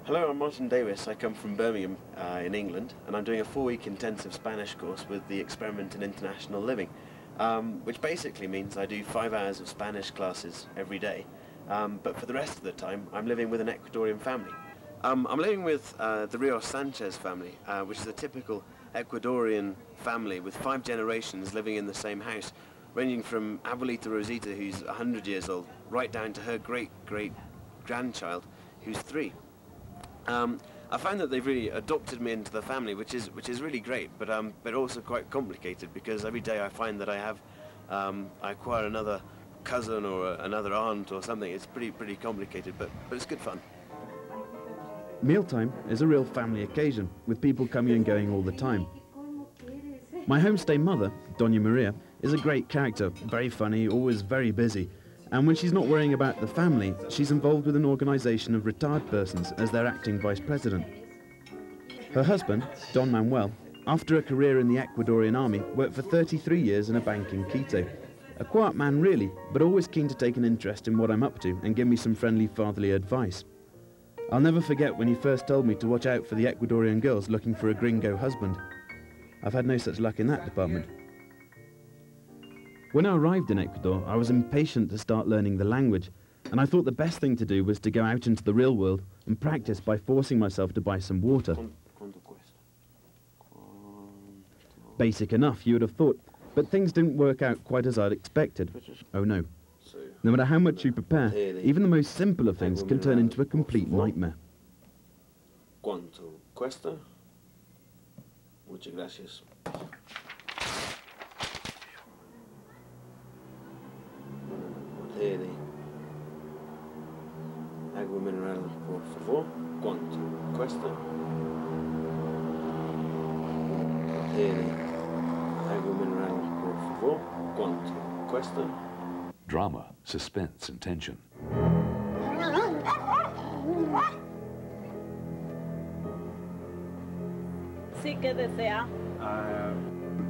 Hello, I'm Martin Davis. I come from Birmingham in England, and I'm doing a 4-week intensive Spanish course with the Experiment in International Living, which basically means I do 5 hours of Spanish classes every day, but for the rest of the time I'm living with an Ecuadorian family. I'm living with the Rios Sanchez family, which is a typical Ecuadorian family with 5 generations living in the same house, ranging from Abuelita Rosita, who's 100 years old, right down to her great-great-grandchild, who's 3. I find that they've really adopted me into the family, which is really great, but also quite complicated, because every day I find that I acquire another cousin or another aunt or something. It's pretty complicated, but it's good fun. Mealtime is a real family occasion, with people coming and going all the time. My homestay mother, Doña Maria, is a great character, very funny, always very busy. And when she's not worrying about the family, she's involved with an organisation of retired persons as their acting vice president. Her husband, Don Manuel, after a career in the Ecuadorian army, worked for 33 years in a bank in Quito. A quiet man really, but always keen to take an interest in what I'm up to and give me some friendly fatherly advice. I'll never forget when he first told me to watch out for the Ecuadorian girls looking for a gringo husband. I've had no such luck in that department. When I arrived in Ecuador, I was impatient to start learning the language, and I thought the best thing to do was to go out into the real world and practice by forcing myself to buy some water. Basic enough, you would have thought, but things didn't work out quite as I'd expected. Oh no. No matter how much you prepare, even the most simple of things can turn into a complete nightmare. ¿Cuánto cuesta? Muchas gracias. Agua mineral, por favor. ¿Cuánto cuesta? Agua mineral, por favor. ¿Cuánto cuesta? Drama, suspense, and tension. Sí, ¿qué desea?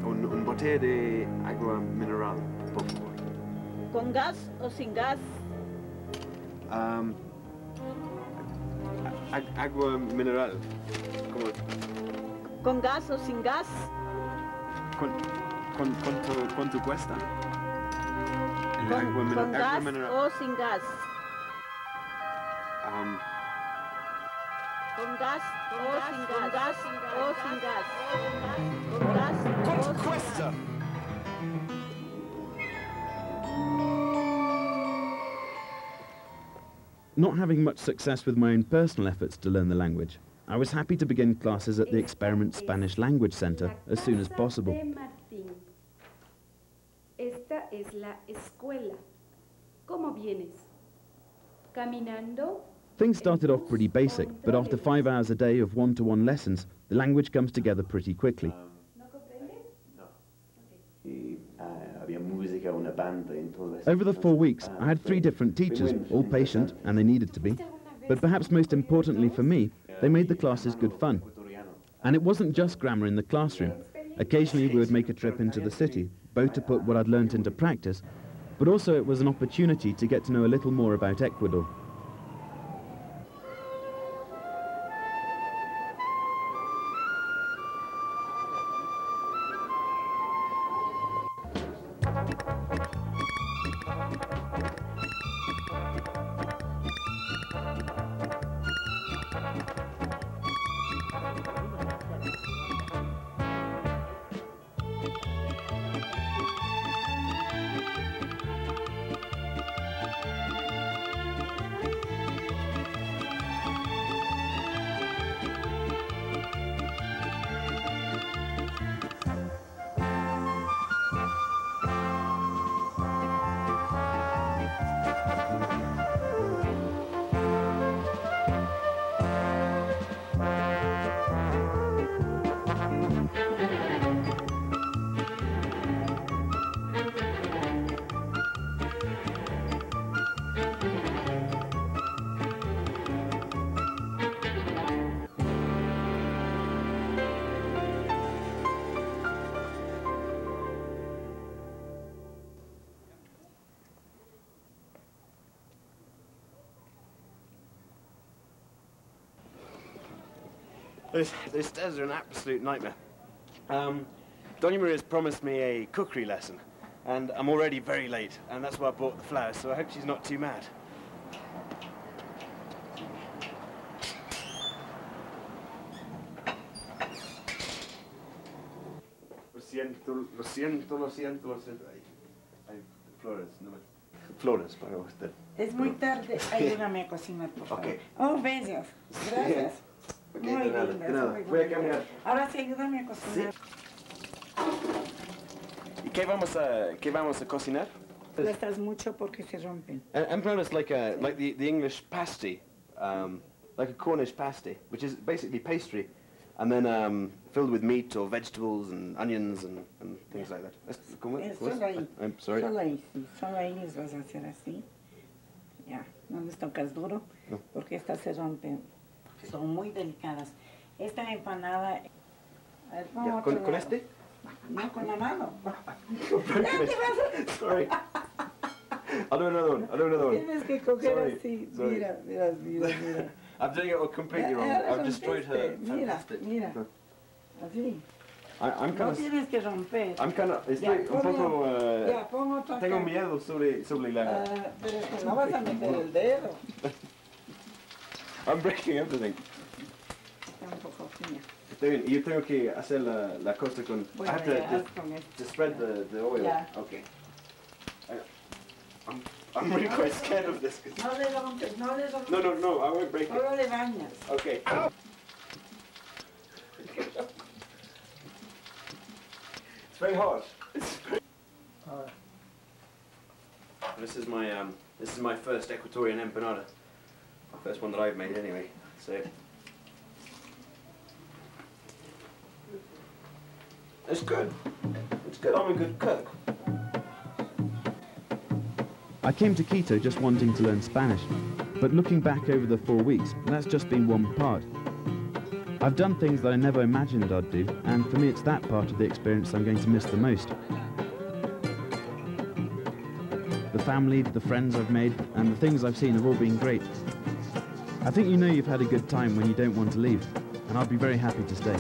Un botella de agua mineral, por favor. ¿Con gas o sin gas? Agua mineral. ¿Con gas o sin gas? ¿Cuánto cuesta? ¿Con gas o sin gas? ¿Con gas o sin gas? ¿Con gas o sin gas? ¿Con gas o sin gas? Not having much success with my own personal efforts to learn the language, I was happy to begin classes at the Experiment Spanish Language Center as soon as possible. Esta es la escuela. ¿Cómo vienes? Caminando. Things started off pretty basic, but after 5 hours a day of one-to-one lessons, the language comes together pretty quickly. Over the 4 weeks, I had 3 different teachers, all patient, and they needed to be. But perhaps most importantly for me, they made the classes good fun. And it wasn't just grammar in the classroom. Occasionally we would make a trip into the city, both to put what I'd learnt into practice, but also it was an opportunity to get to know a little more about Ecuador. Those stairs are an absolute nightmare. Doña Maria's promised me a cookery lesson, and I'm already very late, and that's why I bought the flowers, so I hope she's not too mad. Lo siento. Hay flores, no me... Flores para usted. Es muy tarde. Ayúdame a cocinar, por favor. Ok. Oh, bellos. Gracias. Ok, Muy de nada, lindas, de nada. muy Voy a lindas. caminar. Ahora sí, ayúdame a cocinar. ¿Y qué vamos a cocinar? Cuestas mucho porque se rompen. Empanadas like the English pasty, like a Cornish pasty, which is basically pastry, and then filled with meat or vegetables and onions and things like that. Solo ahí. I'm sorry. Solo ahí, sí. Solo ahí les vas a hacer así. Ya, no les tocas duro No. porque estas se rompen. Son muy delicadas. Esta empanada... A ver, pon Yeah, otro con lado. este? No, con la mano. Sorry. I'll do another one. Tienes que coger Sorry, así. sorry. Mira. I'm doing it all completely wrong. Ya I've destroyed her. Mira, Fantastic. mira. Así. I'm No kind of. tienes que romper. I'm kind of. Ya, Estoy un poco. Ya, pon otro acá. Tengo miedo sobre la. Pero es que no vas a meter el dedo. I'm breaking everything. Está un poco fría. Está bien. Y yo tengo que hacer la cosa con. Bueno, I have to, ya, haz con esto. to spread the oil. Yeah. Okay. I'm really quite scared of this. No le rompes, no le rompes. No, I won't break it. Solo le bañas. Okay. It's very hard. This is my first Ecuadorian empanada. First one that I've made anyway. So it's good. It's good. I'm a good cook. I came to Quito just wanting to learn Spanish, but looking back over the 4 weeks, that's just been one part. I've done things that I never imagined I'd do, and for me it's that part of the experience I'm going to miss the most. The family, the friends I've made, and the things I've seen have all been great. I think you know you've had a good time when you don't want to leave, and I'll be very happy to stay.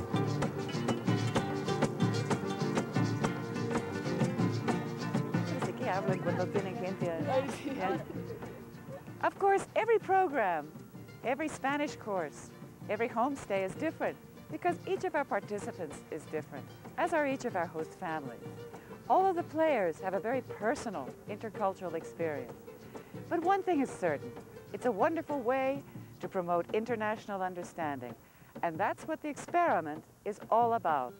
Of course, every program, every Spanish course, every homestay is different because each of our participants is different, as are each of our host families. All of the players have a very personal intercultural experience. But one thing is certain, it's a wonderful way to promote international understanding, and that's what the experiment is all about.